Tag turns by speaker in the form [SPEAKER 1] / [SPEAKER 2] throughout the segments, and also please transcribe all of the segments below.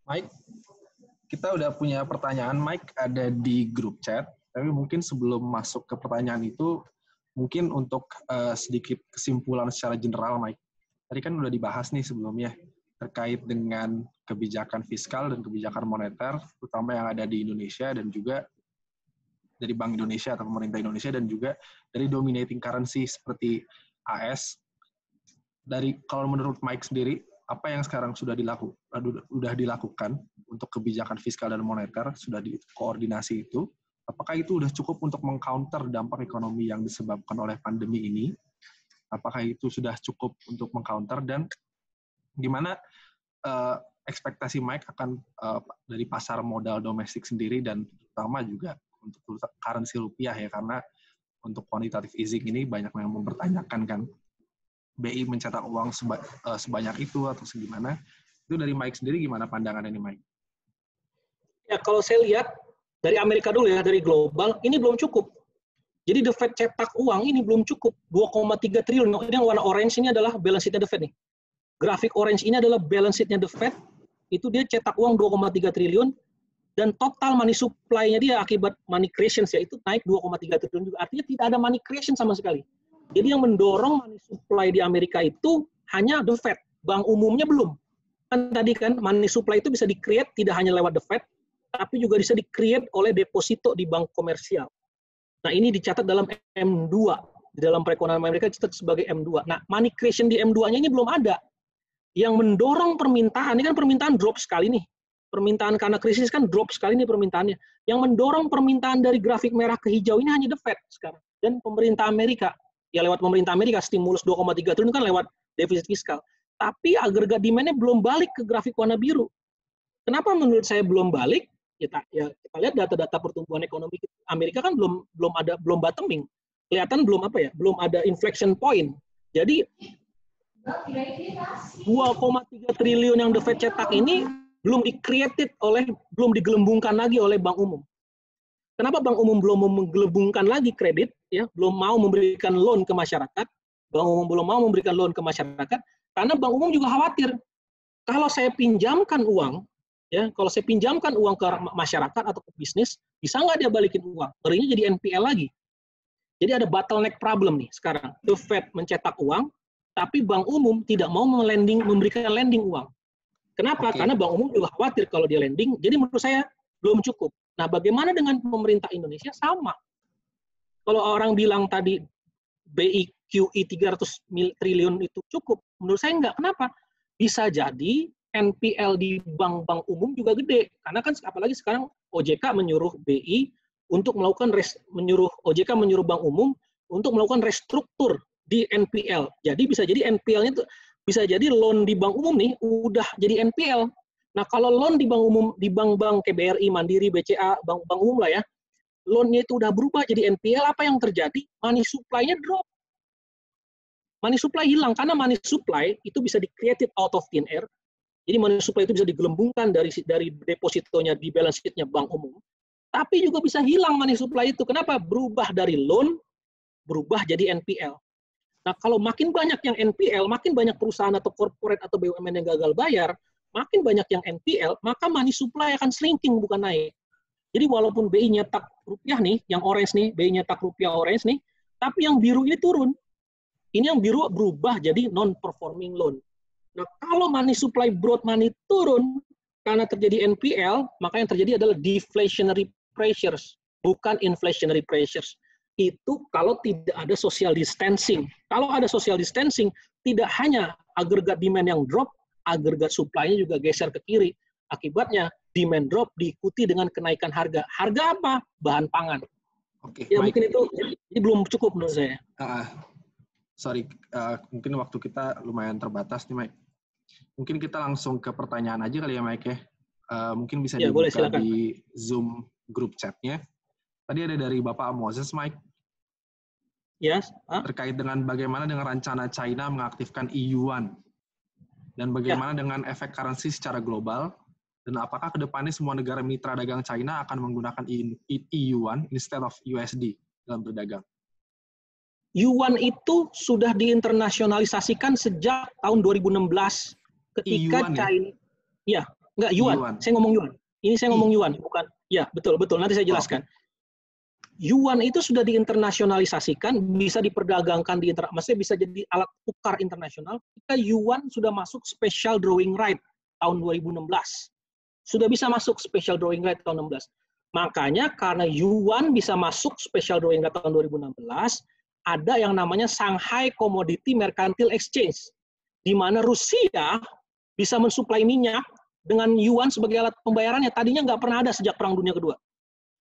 [SPEAKER 1] Mike, kita udah punya pertanyaan, Mike, ada di grup chat. Tapi mungkin sebelum masuk ke pertanyaan itu, mungkin untuk sedikit kesimpulan secara general, Mike. Tadi kan udah dibahas nih sebelumnya, terkait dengan kebijakan fiskal dan kebijakan moneter, terutama yang ada di Indonesia dan juga dari Bank Indonesia atau pemerintah Indonesia, dan juga dari dominating currency seperti AS. Kalau menurut Mike sendiri, apa yang sekarang sudah dilakukan untuk kebijakan fiskal dan moneter, sudah dikoordinasi itu, apakah itu sudah cukup untuk mengcounter dampak ekonomi yang disebabkan oleh pandemi ini? Apakah itu sudah cukup untuk mengcounter, dan gimana ekspektasi Mike akan dari pasar modal domestik sendiri, dan terutama juga untuk currency rupiah ya, karena untuk quantitative easing ini banyak yang mempertanyakan kan, BI mencetak uang sebanyak itu atau segimana. Itu dari Mike sendiri gimana pandangannya nih, Mike?
[SPEAKER 2] Ya, kalau saya lihat dari Amerika dulu ya, dari global, ini belum cukup. Jadi The Fed cetak uang ini belum cukup. 2,3 triliun. Ini yang warna orange ini adalah balance sheet-nya The Fed nih. Grafik orange ini adalah balance sheet-nya The Fed. Itu dia cetak uang 2,3 triliun. Dan total money supply-nya dia akibat money creation ya, itu naik 2,3 triliun juga. Artinya tidak ada money creation sama sekali. Jadi yang mendorong money supply di Amerika itu hanya The Fed. Bank umumnya belum. Kan tadi kan money supply itu bisa di-create tidak hanya lewat The Fed, tapi juga bisa di-create oleh deposito di bank komersial. Nah, ini dicatat dalam M2. Di dalam perekonomian Amerika dicatat sebagai M2. Nah, money creation di M2-nya ini belum ada. Yang mendorong permintaan, ini kan permintaan drop sekali nih. Permintaan karena krisis kan drop sekali nih permintaannya. Yang mendorong permintaan dari grafik merah ke hijau ini hanya The Fed sekarang. Dan pemerintah Amerika. Ya lewat pemerintah Amerika, stimulus 2,3 triliun kan lewat defisit fiskal. Tapi agregat demand-nya belum balik ke grafik warna biru. Kenapa menurut saya belum balik? Kita lihat data-data pertumbuhan ekonomi Amerika kan belum bottoming. Kelihatan belum ada inflection point. Jadi 2,3 triliun yang The Fed cetak ini belum belum digelembungkan lagi oleh bank umum. Kenapa bank umum belum menggelembungkan lagi kredit, ya, belum mau memberikan loan ke masyarakat? Bank umum belum mau memberikan loan ke masyarakat karena bank umum juga khawatir kalau saya pinjamkan uang, ya, kalau saya pinjamkan uang ke masyarakat atau ke bisnis, bisa nggak dia balikin uang? Ngerinya jadi NPL lagi. Jadi ada bottleneck problem nih sekarang. The Fed mencetak uang, tapi bank umum tidak mau memberikan lending uang. Kenapa? Karena bank umum juga khawatir kalau dia lending. Jadi menurut saya belum cukup. Nah, bagaimana dengan pemerintah Indonesia? Sama. Kalau orang bilang tadi BI QE 300 triliun itu cukup, menurut saya enggak. Kenapa? Bisa jadi NPL di bank-bank umum juga gede. Karena kan apalagi sekarang OJK menyuruh BI untuk melakukan OJK menyuruh bank umum untuk melakukan restruktur di NPL. Jadi bisa jadi NPL-nya itu bisa jadi loan di bank umum nih udah jadi NPL. Nah, kalau loan di bank umum, di bank-bank KBRI, Mandiri, BCA, bank-bank umum lah ya, loan-nya itu udah berubah jadi NPL, apa yang terjadi? Money supply-nya drop. Money supply hilang, karena money supply itu bisa di-created out of thin air. Jadi money supply itu bisa digelembungkan dari depositonya di balance sheet-nya bank umum. Tapi juga bisa hilang money supply itu. Kenapa? Berubah dari loan, berubah jadi NPL. Nah, kalau makin banyak yang NPL, makin banyak perusahaan atau corporate atau BUMN yang gagal bayar, makin banyak yang NPL, maka money supply akan shrinking, bukan naik. Jadi walaupun BI nyetak rupiah nih, yang orange nih, BI nyetak rupiah orange nih, tapi yang biru ini turun. Ini yang biru berubah jadi non-performing loan. Nah, kalau money supply broad money turun, karena terjadi NPL, maka yang terjadi adalah deflationary pressures, bukan inflationary pressures. Itu kalau tidak ada social distancing. Kalau ada social distancing, tidak hanya agregat demand yang drop, agregat supply-nya juga geser ke kiri. Akibatnya demand drop diikuti dengan kenaikan harga. Harga apa? Bahan pangan.
[SPEAKER 1] Oke,
[SPEAKER 2] ya,
[SPEAKER 1] Mike.
[SPEAKER 2] mungkin itu ini belum cukup menurut saya.
[SPEAKER 1] Mungkin waktu kita lumayan terbatas nih, Mike. Mungkin kita langsung ke pertanyaan aja kali ya, Mike ya. Mungkin bisa
[SPEAKER 2] Ya,
[SPEAKER 1] dibuka
[SPEAKER 2] boleh,
[SPEAKER 1] di Zoom grup chat-nya. Tadi ada dari Bapak Moses, Mike.
[SPEAKER 2] Yes.
[SPEAKER 1] Terkait dengan bagaimana dengan rencana China mengaktifkan e-yuan. Dan bagaimana dengan efek currency secara global. Dan apakah ke depannya semua negara mitra dagang China akan menggunakan e-yuan instead of USD dalam berdagang?
[SPEAKER 2] Yuan itu sudah diinternasionalisasikan sejak tahun 2016 ketika China, ya, Enggak, yuan.
[SPEAKER 1] Yuan.
[SPEAKER 2] Saya ngomong yuan. Ini saya ngomong yuan, bukan. Ya, betul. Nanti saya jelaskan. Yuan itu sudah diinternasionalisasikan, bisa diperdagangkan maksudnya bisa jadi alat tukar internasional. Ketika yuan sudah masuk special drawing right tahun 2016. Sudah bisa masuk special drawing right tahun 2016. Makanya karena yuan bisa masuk special drawing right tahun 2016, ada yang namanya Shanghai Commodity Mercantile Exchange, di mana Rusia bisa mensuplai minyak dengan yuan sebagai alat pembayarannya. Tadinya nggak pernah ada sejak Perang Dunia Kedua.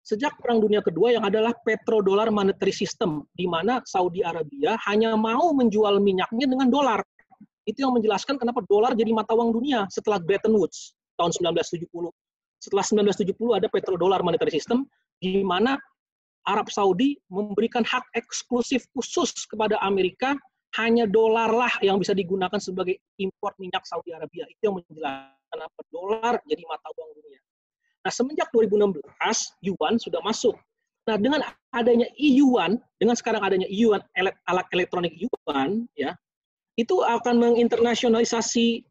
[SPEAKER 2] Sejak Perang Dunia Kedua yang adalah petrodollar monetary system, di mana Saudi Arabia hanya mau menjual minyaknya dengan dolar. Itu yang menjelaskan kenapa dolar jadi mata uang dunia setelah Bretton Woods tahun 1970. Setelah 1970 ada petrodollar monetary system, di mana Arab Saudi memberikan hak eksklusif khusus kepada Amerika, hanya dolar lah yang bisa digunakan sebagai impor minyak Saudi Arabia. Itu yang menjelaskan kenapa dolar jadi mata uang dunia. Nah, semenjak 2016, yuan sudah masuk. Nah, dengan adanya e-yuan, dengan sekarang adanya e-yuan, alat elektronik yuan, ya, itu akan menginternasionalisasi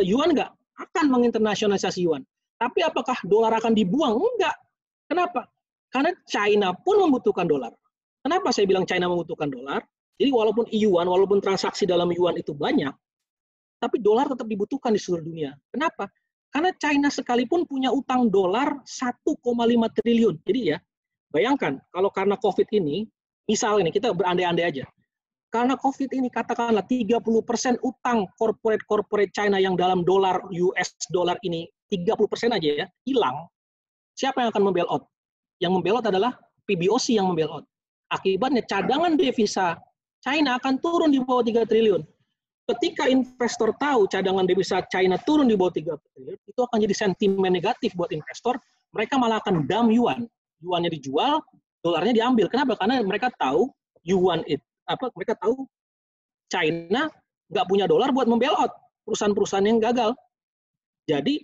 [SPEAKER 2] yuan nggak? Akan menginternasionalisasi yuan. Tapi apakah dolar akan dibuang? Enggak. Kenapa? Karena China pun membutuhkan dolar. Kenapa saya bilang China membutuhkan dolar? Jadi walaupun e-yuan, walaupun transaksi dalam yuan itu banyak, tapi dolar tetap dibutuhkan di seluruh dunia. Kenapa? Karena China sekalipun punya utang dolar 1,5 triliun. Jadi ya, bayangkan kalau karena COVID ini, misal ini kita berandai-andai aja. Karena COVID ini katakanlah 30% utang corporate China yang dalam dolar US dollar ini 30% aja ya, hilang. Siapa yang akan membailout? Yang membailout adalah PBOC yang membailout. Akibatnya cadangan devisa China akan turun di bawah 3 triliun. Ketika investor tahu cadangan devisa China turun di bawah 3 triliun, itu akan jadi sentimen negatif buat investor. Mereka malah akan dump yuan. Yuannya dijual, dolarnya diambil. Kenapa? Karena mereka tahu yuan itu mereka tahu China nggak punya dolar buat membailout perusahaan-perusahaan yang gagal. Jadi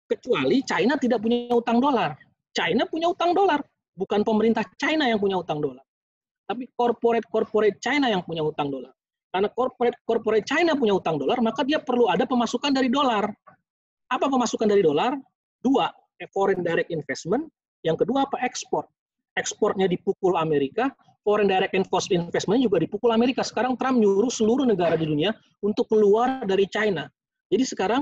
[SPEAKER 2] kecuali China tidak punya utang dolar. China punya utang dolar, bukan pemerintah China yang punya utang dolar. Tapi corporate China yang punya utang dolar. Karena corporate China punya utang dolar, maka dia perlu ada pemasukan dari dolar. Apa pemasukan dari dolar? 2, foreign direct investment. Yang kedua apa? Ekspor. Ekspornya dipukul Amerika, foreign direct investment juga dipukul Amerika. Sekarang Trump nyuruh seluruh negara di dunia untuk keluar dari China. Jadi sekarang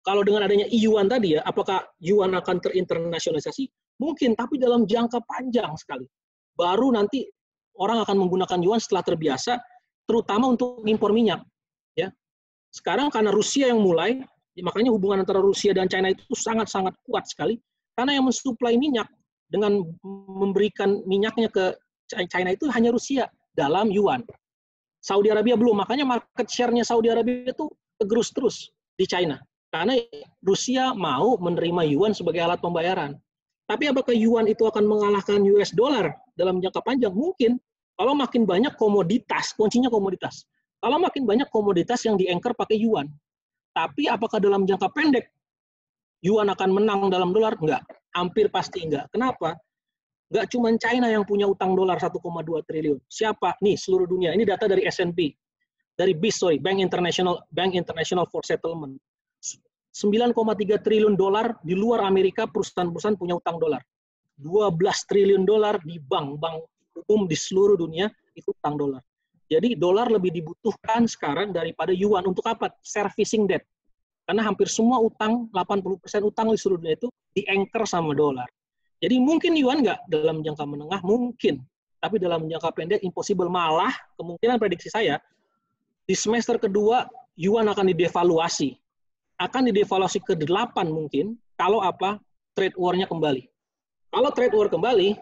[SPEAKER 2] kalau dengan adanya e-yuan tadi ya, apakah yuan akan terinternasionalisasi? Mungkin, tapi dalam jangka panjang sekali. Baru nanti orang akan menggunakan yuan setelah terbiasa, terutama untuk impor minyak. Ya, sekarang karena Rusia yang mulai, makanya hubungan antara Rusia dan China itu sangat-sangat kuat sekali. Karena yang mensuplai minyak dengan memberikan minyaknya ke China itu hanya Rusia dalam yuan. Saudi Arabia belum, makanya market share-nya Saudi Arabia itu tergerus terus di China. Karena Rusia mau menerima yuan sebagai alat pembayaran. Tapi apakah yuan itu akan mengalahkan US dollar dalam jangka panjang? Mungkin. Kalau makin banyak komoditas, kuncinya komoditas. Kalau makin banyak komoditas yang di-anchor pakai yuan. Tapi apakah dalam jangka pendek yuan akan menang dalam dolar? Enggak. Hampir pasti enggak. Kenapa? Enggak cuma China yang punya utang dolar 1,2 triliun. Siapa? Nih, seluruh dunia. Ini data dari S&P. Dari BIS, Bank International for Settlement. 9,3 triliun dolar di luar Amerika perusahaan-perusahaan punya utang dolar. 12 triliun dolar di bank-bank umum di seluruh dunia itu utang dolar. Jadi dolar lebih dibutuhkan sekarang daripada yuan. Untuk apa? Servicing debt. Karena hampir semua utang, 80% utang di seluruh dunia itu di-anchor sama dolar. Jadi mungkin yuan nggak dalam jangka menengah? Mungkin. Tapi dalam jangka pendek impossible. Malah kemungkinan prediksi saya, di semester kedua yuan akan didevaluasi. Akan didevaluasi ke 8 mungkin, kalau apa? Trade war-nya kembali. Kalau trade war kembali,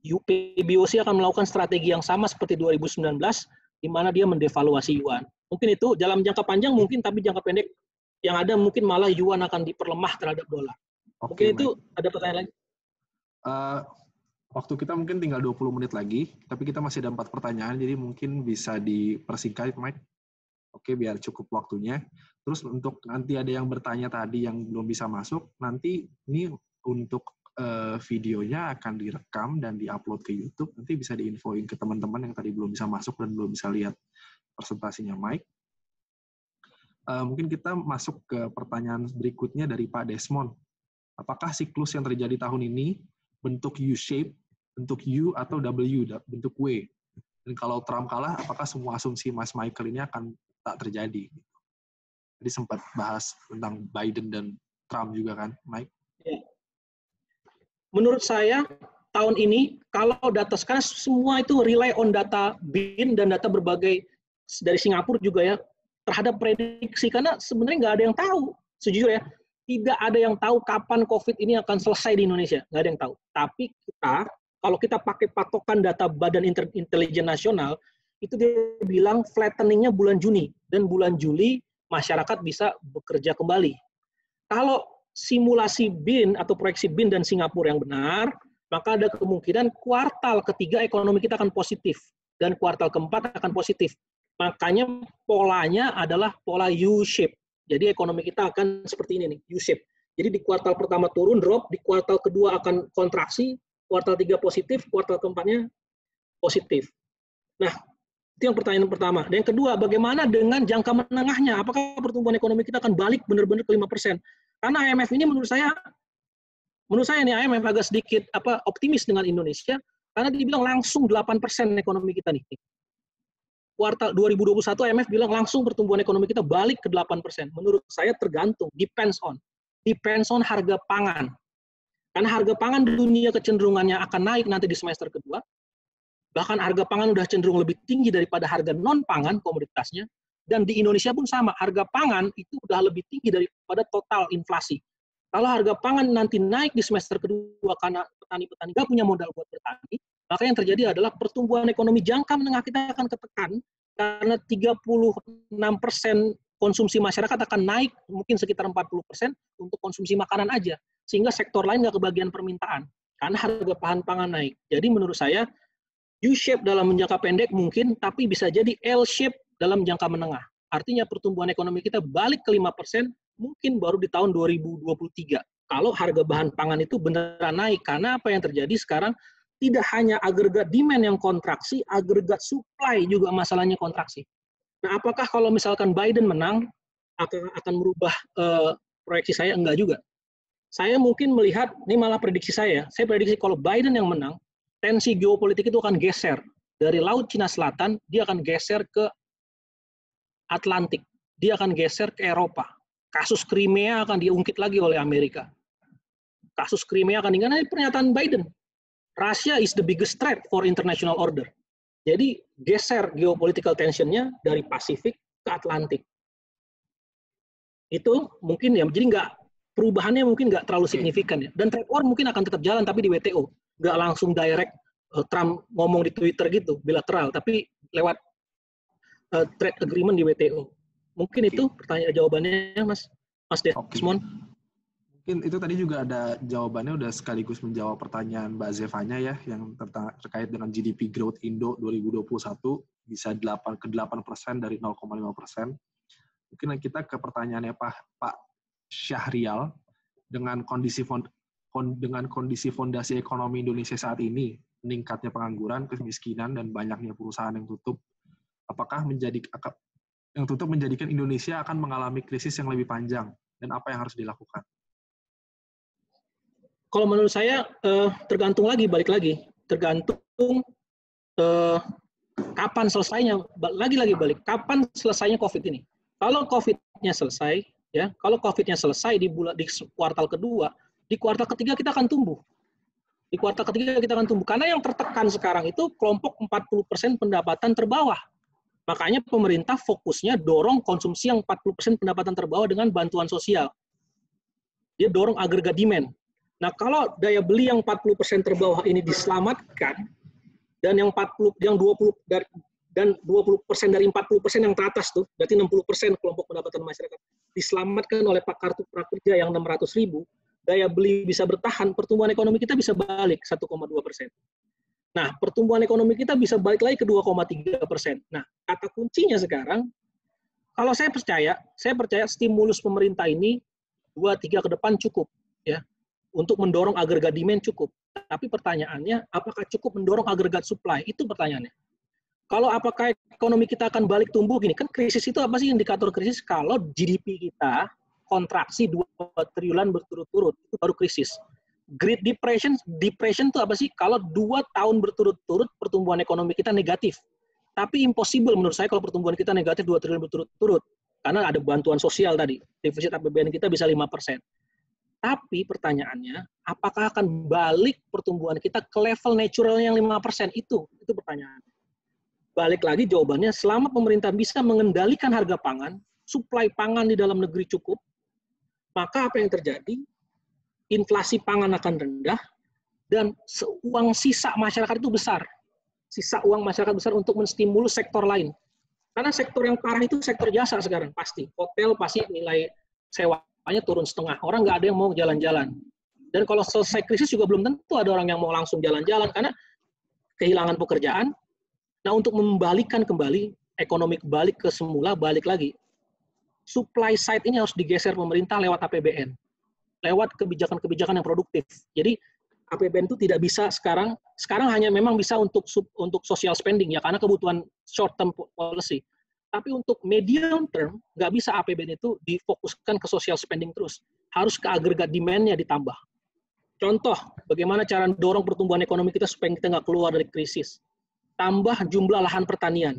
[SPEAKER 2] PBOC akan melakukan strategi yang sama seperti 2019, di mana dia mendevaluasi yuan. Mungkin itu dalam jangka panjang mungkin, tapi jangka pendek yang ada mungkin malah yuan akan diperlemah terhadap dolar. Mungkin itu ada pertanyaan lagi?
[SPEAKER 1] Waktu kita mungkin tinggal 20 menit lagi, tapi kita masih ada 4 pertanyaan, jadi mungkin bisa dipersingkat, Mike. Oke, biar cukup waktunya. Terus untuk nanti ada yang bertanya tadi yang belum bisa masuk, nanti ini untuk videonya akan direkam dan diupload ke YouTube. Nanti bisa diinfoin ke teman-teman yang tadi belum bisa masuk dan belum bisa lihat presentasinya Mike. Mungkin kita masuk ke pertanyaan berikutnya dari Pak Desmond. Apakah siklus yang terjadi tahun ini bentuk U-shape, bentuk U atau W, bentuk W? Dan kalau Trump kalah, apakah semua asumsi Mas Michael ini akan tak terjadi? Jadi sempat bahas tentang Biden dan Trump juga kan, Mike?
[SPEAKER 2] Ya. Menurut saya, tahun ini, kalau data sekarang semua itu rely on data BIN dan data berbagai dari Singapura juga ya, terhadap prediksi, karena sebenarnya nggak ada yang tahu, sejujurnya. Tidak ada yang tahu kapan COVID ini akan selesai di Indonesia, nggak ada yang tahu. Tapi kita, kalau kita pakai patokan data Badan Intelijen Nasional, itu dia bilang flattening-nya bulan Juni, dan bulan Juli masyarakat bisa bekerja kembali. Kalau simulasi BIN atau proyeksi BIN dan Singapura yang benar, maka ada kemungkinan kuartal ketiga ekonomi kita akan positif, dan kuartal keempat akan positif. Makanya polanya adalah pola U-shape. Jadi ekonomi kita akan seperti ini nih, U-shape. Jadi di kuartal pertama turun, drop, di kuartal kedua akan kontraksi, kuartal 3 positif, kuartal keempatnya positif. Nah, itu yang pertanyaan pertama. Dan yang kedua, bagaimana dengan jangka menengahnya? Apakah pertumbuhan ekonomi kita akan balik benar-benar ke 5%? Karena IMF ini menurut saya nih IMF agak sedikit optimis dengan Indonesia, karena dibilang langsung 8% ekonomi kita nih. Kuartal 2021 IMF bilang langsung pertumbuhan ekonomi kita balik ke 8%. Menurut saya tergantung, depends on harga pangan. Karena harga pangan dunia kecenderungannya akan naik nanti di semester kedua. Bahkan harga pangan udah cenderung lebih tinggi daripada harga non-pangan komoditasnya. Dan di Indonesia pun sama, harga pangan itu udah lebih tinggi daripada total inflasi. Kalau harga pangan nanti naik di semester kedua karena petani-petani nggak punya modal buat bertani, maka yang terjadi adalah pertumbuhan ekonomi jangka menengah kita akan ketekan karena 36% konsumsi masyarakat akan naik mungkin sekitar 40% untuk konsumsi makanan aja, sehingga sektor lain nggak kebagian permintaan karena harga bahan pangan naik. Jadi menurut saya U-shape dalam jangka pendek mungkin, tapi bisa jadi L-shape dalam jangka menengah. Artinya pertumbuhan ekonomi kita balik ke 5% mungkin baru di tahun 2023. Kalau harga bahan pangan itu beneran naik. Karena apa yang terjadi sekarang, tidak hanya agregat demand yang kontraksi, agregat supply juga masalahnya kontraksi. Nah, apakah kalau misalkan Biden menang, akan merubah proyeksi saya? Enggak juga. Saya mungkin melihat, ini malah prediksi saya prediksi kalau Biden yang menang, tensi geopolitik itu akan geser. Dari Laut Cina Selatan, dia akan geser ke Atlantik. Dia akan geser ke Eropa. Kasus Crimea akan diungkit lagi oleh Amerika. Kasus Crimea akan diungkit. Ini pernyataan Biden. Russia is the biggest threat for international order. Jadi geser geopolitical tension-nya dari Pasifik ke Atlantik. Itu mungkin ya, jadi perubahannya mungkin nggak terlalu signifikan ya. Dan trade war mungkin akan tetap jalan tapi di WTO. Nggak langsung direct Trump ngomong di Twitter gitu, bilateral, tapi lewat trade agreement di WTO. Mungkin itu pertanyaan jawabannya, Mas Desmond.
[SPEAKER 1] Mungkin itu tadi juga ada jawabannya, udah sekaligus menjawab pertanyaan Mbak Zevanya ya, yang terkait dengan GDP growth Indo 2021 bisa 8% dari 0,5%. Mungkin kita ke pertanyaannya Pak Syahrial, dengan kondisi fondasi ekonomi Indonesia saat ini, meningkatnya pengangguran, kemiskinan, dan banyaknya perusahaan yang tutup, apakah menjadikan Indonesia akan mengalami krisis yang lebih panjang, dan apa yang harus dilakukan?
[SPEAKER 2] Kalau menurut saya tergantung lagi, balik lagi, tergantung kapan selesainya, balik kapan selesainya COVID ini. Kalau COVID-nya selesai, ya, kalau COVID-nya selesai di kuartal kedua, di kuartal ketiga kita akan tumbuh. Di kuartal ketiga kita akan tumbuh. Karena yang tertekan sekarang itu kelompok 40% pendapatan terbawah. Makanya pemerintah fokusnya dorong konsumsi yang 40% pendapatan terbawah dengan bantuan sosial. Dia dorong agregat demand. Nah, kalau daya beli yang 40% terbawah ini diselamatkan, dan yang 20% dari 40% yang teratas tuh, berarti 60% kelompok pendapatan masyarakat diselamatkan oleh kartu prakerja yang 600.000, daya beli bisa bertahan, pertumbuhan ekonomi kita bisa balik 1,2%. Nah, pertumbuhan ekonomi kita bisa balik lagi ke 2,3%. Nah, kata kuncinya sekarang, kalau saya percaya stimulus pemerintah ini 2-3 ke depan cukup, ya, untuk mendorong agregat demand cukup. Tapi pertanyaannya, apakah cukup mendorong agregat supply? Itu pertanyaannya. Kalau apakah ekonomi kita akan balik tumbuh gini, kan krisis itu apa sih indikator krisis? Kalau GDP kita kontraksi 2 triliunan berturut-turut, itu baru krisis. Great Depression itu apa sih? Kalau 2 tahun berturut-turut pertumbuhan ekonomi kita negatif. Tapi impossible menurut saya kalau pertumbuhan kita negatif 2 triliun berturut-turut. Karena ada bantuan sosial tadi. Defisit APBN kita bisa 5%. Tapi pertanyaannya, apakah akan balik pertumbuhan kita ke level natural yang 5%? Itu pertanyaannya. Balik lagi jawabannya, selama pemerintah bisa mengendalikan harga pangan, suplai pangan di dalam negeri cukup, maka apa yang terjadi? Inflasi pangan akan rendah, dan uang sisa masyarakat itu besar. Sisa uang masyarakat besar untuk menstimulus sektor lain. Karena sektor yang parah itu sektor jasa sekarang, pasti. Hotel pasti nilai sewanya turun setengah. Orang nggak ada yang mau jalan-jalan. Dan kalau selesai krisis juga belum tentu ada orang yang mau langsung jalan-jalan, karena kehilangan pekerjaan. Nah, untuk membalikan kembali, ekonomi kembali ke semula, balik lagi. Supply side ini harus digeser pemerintah lewat APBN. Lewat kebijakan-kebijakan yang produktif. Jadi, APBN itu tidak bisa sekarang hanya memang bisa untuk social spending, ya, karena kebutuhan short term policy. Tapi untuk medium term, nggak bisa APBN itu difokuskan ke social spending terus. Harus ke agregat demand-nya ditambah. Contoh, bagaimana cara dorong pertumbuhan ekonomi kita supaya kita nggak keluar dari krisis. Tambah jumlah lahan pertanian.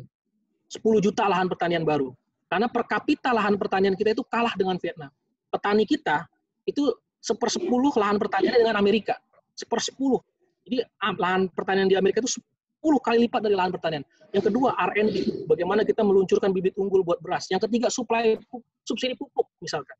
[SPEAKER 2] 10 juta lahan pertanian baru. Karena per kapita lahan pertanian kita itu kalah dengan Vietnam. Petani kita itu 1/10 lahan pertanian dengan Amerika. 1/10. Jadi lahan pertanian di Amerika itu 10 kali lipat dari lahan pertanian. Yang kedua, R&D. Bagaimana kita meluncurkan bibit unggul buat beras. Yang ketiga, subsidi pupuk misalkan.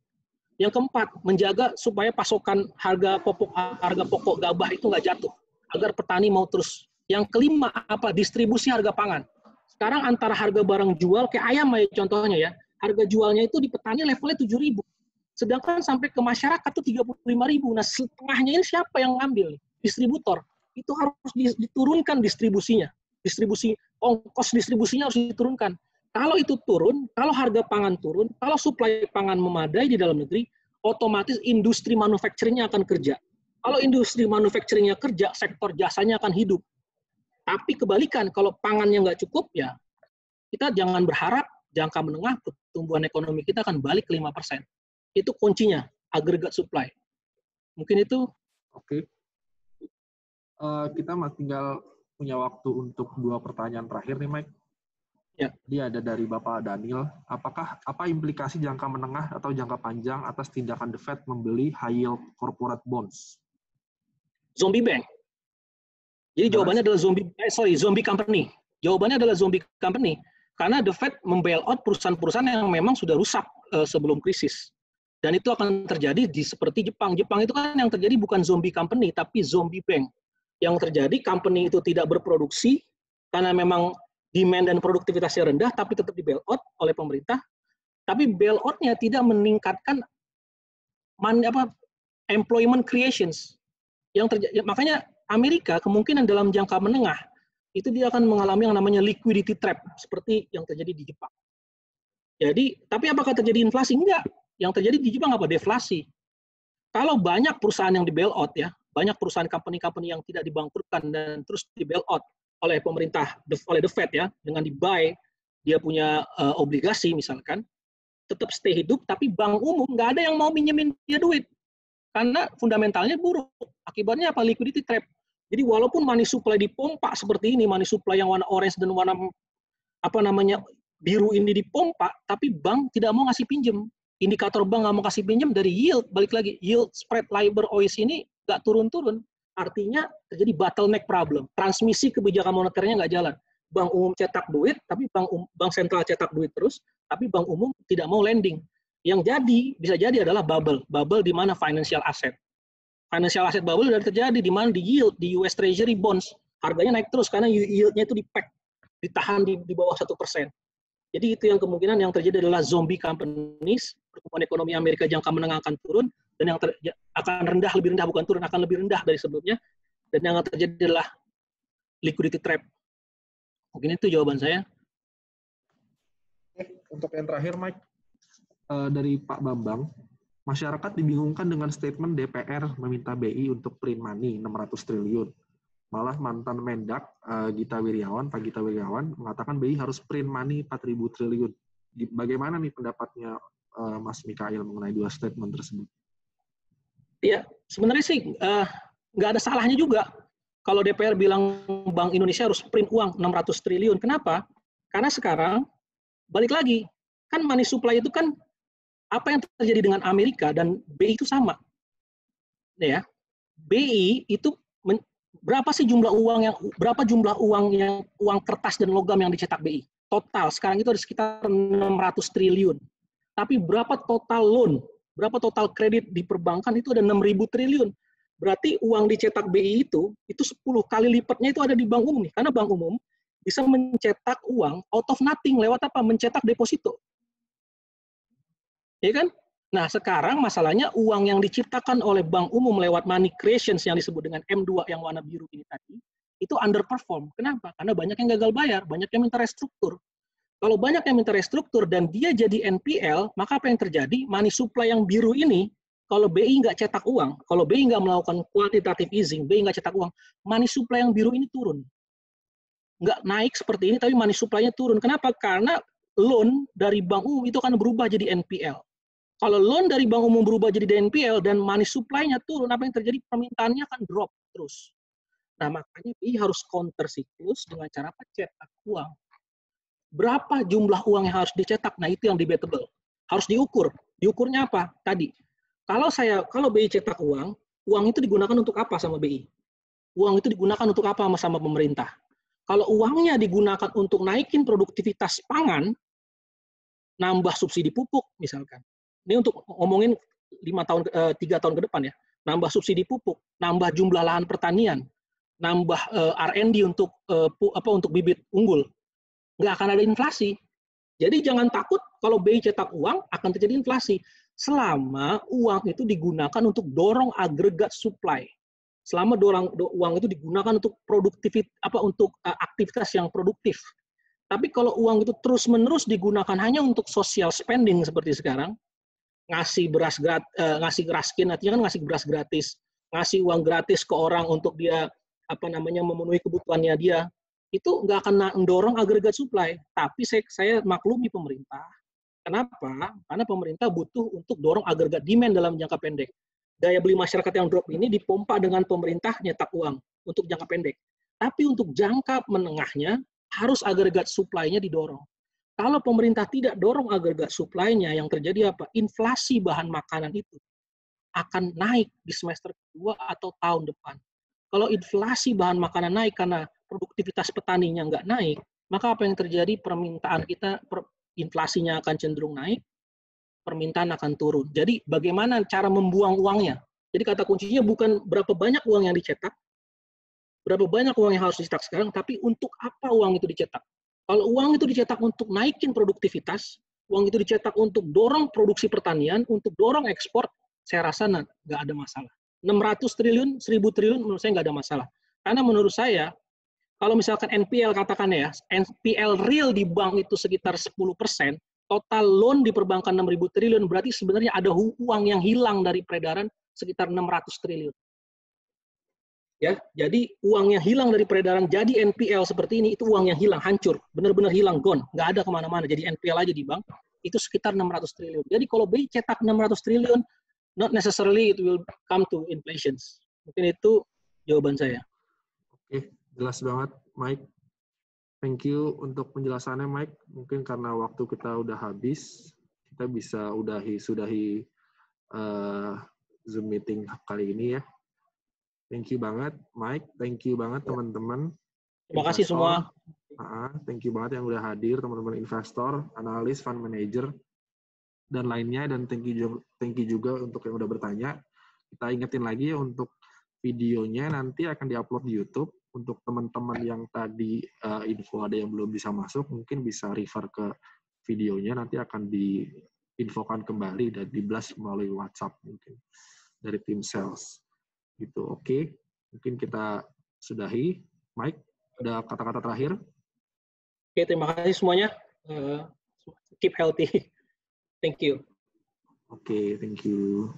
[SPEAKER 2] Yang keempat, menjaga supaya pasokan harga pokok gabah itu nggak jatuh. Agar petani mau terus. Yang kelima, apa? Distribusi harga pangan. Sekarang antara harga barang jual, kayak ayam ya contohnya ya, harga jualnya itu di petani levelnya 7.000. Sedangkan sampai ke masyarakat itu 35.000. Nah, setengahnya ini siapa yang ngambil? Distributor. Itu harus diturunkan distribusinya. Ongkos distribusinya harus diturunkan. Kalau itu turun, kalau harga pangan turun, kalau suplai pangan memadai di dalam negeri, otomatis industri manufacturing-nya akan kerja. Kalau industri manufacturing-nya kerja, sektor jasanya akan hidup. Tapi kebalikan, kalau pangannya nggak cukup, ya kita jangan berharap jangka menengah pertumbuhan ekonomi kita akan balik ke 5%. Itu kuncinya, agregat supply. Mungkin itu.
[SPEAKER 1] Oke. Kita tinggal punya waktu untuk 2 pertanyaan terakhir nih, Mike.
[SPEAKER 2] Ya.
[SPEAKER 1] Dia ada dari Bapak Daniel. Apa implikasi jangka menengah atau jangka panjang atas tindakan The Fed membeli high yield corporate bonds?
[SPEAKER 2] Zombie bank. Jadi jawabannya adalah zombie company. Jawabannya adalah zombie company. Karena The Fed membail out perusahaan-perusahaan yang memang sudah rusak sebelum krisis. Dan itu akan terjadi seperti Jepang. Jepang itu kan yang terjadi bukan zombie company, tapi zombie bank. Yang terjadi, company itu tidak berproduksi, karena memang demand dan produktivitasnya rendah, tapi tetap di bail out oleh pemerintah. Tapi bail out-nya tidak meningkatkan employment creations. Makanya Amerika kemungkinan dalam jangka menengah itu dia akan mengalami yang namanya liquidity trap seperti yang terjadi di Jepang. Jadi, tapi apakah terjadi inflasi? Enggak. Yang terjadi di Jepang apa? Deflasi. Kalau banyak perusahaan yang di bail out ya, banyak perusahaan company yang tidak dibangkrutkan dan terus di bail out oleh pemerintah, oleh The Fed ya, dengan di-buy dia punya obligasi misalkan, tetap stay hidup, tapi bank umum nggak ada yang mau minjemin dia duit. Karena fundamentalnya buruk. Akibatnya apa? Liquidity trap. Jadi walaupun money supply dipompa seperti ini, money supply yang warna orange dan warna biru ini dipompa, tapi bank tidak mau ngasih pinjem. Indikator bank nggak mau kasih pinjem dari yield, balik lagi, yield spread LIBOR OIS ini nggak turun-turun. Artinya terjadi bottleneck problem. Transmisi kebijakan moneternya nggak jalan. Bank umum cetak duit, tapi bank sentral cetak duit terus, tapi bank umum tidak mau lending. Yang bisa jadi adalah bubble. Bubble di mana financial asset. Financial asset bubble sudah terjadi di mana di yield, di US Treasury bonds. Harganya naik terus karena yield-nya itu ditahan di bawah 1%. Jadi itu yang kemungkinan yang terjadi adalah zombie companies, pertumbuhan ekonomi Amerika jangka menengah akan turun, dan yang akan lebih rendah, bukan turun, akan lebih rendah dari sebelumnya, dan yang akan terjadi adalah liquidity trap. Mungkin itu jawaban saya.
[SPEAKER 1] Untuk yang terakhir, Mike, dari Pak Bambang, masyarakat dibingungkan dengan statement DPR meminta BI untuk print money 600 triliun. Malah mantan Mendak Pak Gita Wirjawan mengatakan BI harus print money 4.000 triliun. Bagaimana nih pendapatnya Mas Mikail mengenai dua statement tersebut?
[SPEAKER 2] Ya, sebenarnya sih nggak ada salahnya juga kalau DPR bilang Bank Indonesia harus print uang 600 triliun. Kenapa? Karena sekarang, balik lagi, kan money supply itu kan apa yang terjadi dengan Amerika dan BI itu sama. Ya, BI itu berapa jumlah uang kertas dan logam yang dicetak BI? Total sekarang itu ada sekitar 600 triliun. Tapi berapa total loan, berapa total kredit di perbankan itu ada 6.000 triliun. Berarti uang dicetak BI itu 10 kali lipatnya itu ada di Bank Umum nih. Karena Bank Umum bisa mencetak uang out of nothing lewat apa? Mencetak deposito. Ya kan? Nah, sekarang masalahnya uang yang diciptakan oleh Bank Umum lewat money creations yang disebut dengan M2 yang warna biru ini tadi, itu underperform. Kenapa? Karena banyak yang gagal bayar, banyak yang minta restruktur. Kalau banyak yang minta restruktur dan dia jadi NPL, maka apa yang terjadi? Money supply yang biru ini, kalau BI nggak cetak uang, kalau BI nggak melakukan quantitative easing, BI nggak cetak uang, money supply yang biru ini turun. Nggak naik seperti ini, tapi money supply-nya turun. Kenapa? Karena loan dari Bank Umum itu akan berubah jadi NPL. Kalau loan dari Bank Umum berubah jadi NPL dan money supply-nya turun, apa yang terjadi? Permintaannya akan drop terus. Nah, makanya BI harus counter siklus dengan cara cetak uang. Berapa jumlah uang yang harus dicetak? Nah, itu yang debatable. Harus diukur. Diukurnya apa? Tadi. Kalau BI cetak uang itu digunakan untuk apa sama BI? Uang itu digunakan untuk apa sama pemerintah? Kalau uangnya digunakan untuk naikin produktivitas pangan, nambah subsidi pupuk misalkan. Ini untuk ngomongin 3 tahun ke depan ya. Nambah subsidi pupuk, nambah jumlah lahan pertanian, nambah R&D untuk bibit unggul. Nggak akan ada inflasi. Jadi jangan takut kalau BI cetak uang akan terjadi inflasi. Selama uang itu digunakan untuk dorong agregat supply. Selama uang itu digunakan untuk aktivitas yang produktif. Tapi kalau uang itu terus-menerus digunakan hanya untuk social spending seperti sekarang, ngasih raskin, artinya kan ngasih beras gratis, ngasih uang gratis ke orang untuk dia memenuhi kebutuhannya dia, itu nggak akan mendorong agregat supply. Tapi saya maklumi pemerintah. Kenapa? Karena pemerintah butuh untuk dorong agregat demand dalam jangka pendek. Daya beli masyarakat yang drop ini dipompa dengan pemerintah nyetak uang untuk jangka pendek. Tapi untuk jangka menengahnya harus agregat supply-nya didorong. Kalau pemerintah tidak dorong agregat supply-nya, yang terjadi apa? Inflasi bahan makanan itu akan naik di semester kedua atau tahun depan. Kalau inflasi bahan makanan naik karena produktivitas petaninya nggak naik, maka apa yang terjadi? Permintaan kita, inflasinya akan cenderung naik, permintaan akan turun. Jadi bagaimana cara membuang uangnya? Jadi kata kuncinya bukan berapa banyak uang yang dicetak, berapa banyak uang yang harus dicetak sekarang, tapi untuk apa uang itu dicetak. Kalau uang itu dicetak untuk naikin produktivitas, uang itu dicetak untuk dorong produksi pertanian, untuk dorong ekspor, saya rasa nggak ada masalah. 600 triliun, 1.000 triliun menurut saya nggak ada masalah. Karena menurut saya, kalau misalkan NPL katakan ya, NPL real di bank itu sekitar 10%, total loan di perbankan 6.000 triliun, berarti sebenarnya ada uang yang hilang dari peredaran sekitar 600 triliun. Ya, jadi uang yang hilang dari peredaran jadi NPL seperti ini, itu uang yang hilang, hancur, benar-benar hilang, gone, nggak ada kemana-mana, jadi NPL aja di bank, itu sekitar 600 triliun. Jadi kalau BI cetak 600 triliun, not necessarily it will come to inflation. Mungkin itu jawaban saya.
[SPEAKER 1] Oke, jelas banget, Mike. Thank you untuk penjelasannya, Mike. Mungkin karena waktu kita udah habis, kita bisa sudahi Zoom meeting kali ini ya. Thank you banget, Mike. Thank you banget, teman-teman.
[SPEAKER 2] Terima kasih semua.
[SPEAKER 1] Thank you banget yang udah hadir, teman-teman investor, analis, fund manager, dan lainnya. Dan thank you juga untuk yang udah bertanya. Kita ingetin lagi ya, untuk videonya nanti akan diupload di YouTube. Untuk teman-teman yang tadi info ada yang belum bisa masuk, mungkin bisa refer ke videonya, nanti akan diinfokan kembali dan di-blast melalui WhatsApp mungkin dari tim sales. Gitu, oke. Mungkin kita sudahi. Mike, ada kata-kata terakhir?
[SPEAKER 2] Oke, terima kasih semuanya. Keep healthy. Thank you.
[SPEAKER 1] Oke, thank you.